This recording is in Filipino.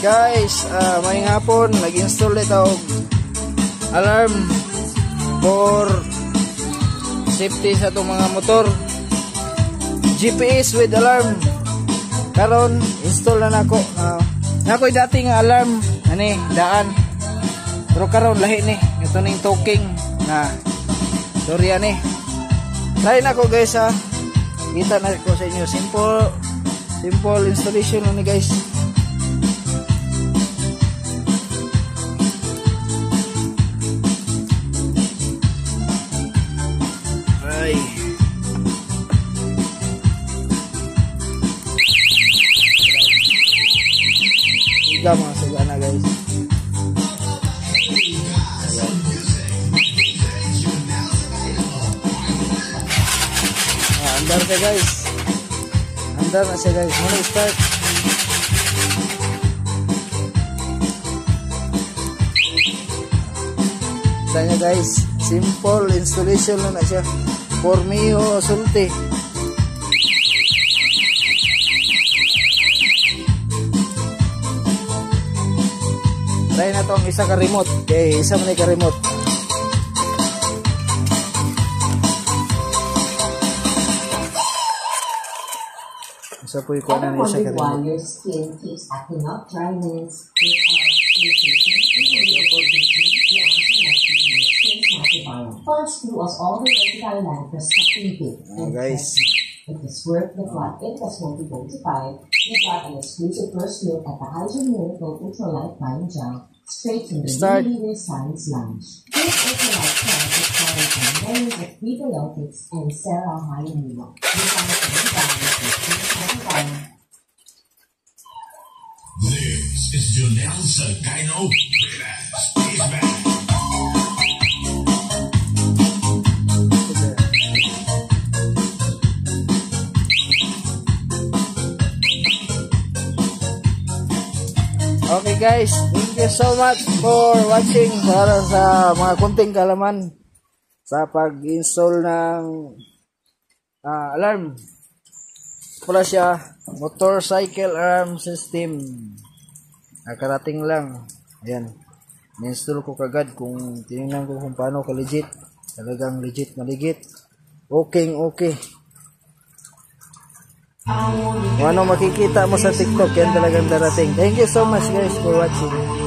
Guys, may hapon nag-install ito alarm for safety sa itong mga motor. GPS with alarm. Karon install na nako. Nakoy dati nga alarm ani daan. Pero karon lahi ni. Ito ning talking na storya ni. Lain ako guys ha. Kita na ko sa inyo. Simple installation ni guys. Ay. Tiga mga sagana guys. Andar siya guys. Andar na siya guys. Muna start. Tanya guys. Simple installation na siya. For me o sulti. Try na to ang isa ka remote. Okay, isa man ka remote. Isa po ikuha na isa ka remote. Your skin keeps acting up, dryness, Punch through us all the way to Thailand for sucking big. Guys. If this worked, the flight Index 2025, we got an exclusive first look at the Hydrogen Miracle Ultralight Fine Gel straight from the Unilever Science Lounge. This ultralight gel is powered by millions of prebiotics and sterile hyaluronate. This is Jonel Sagino. He's back. Okay guys, thank you so much for watching para sa mga kunting kalaman sa pag-install ng alarm. Pula siya, motorcycle alarm system. Nakarating lang. Ayan. Ni-install ko kagad kung tinignan ko kung paano ka legit. Talagang legit na legit. Okay. Kung ano makikita mo sa TikTok, yan talagang darating. Thank you so much guys for watching.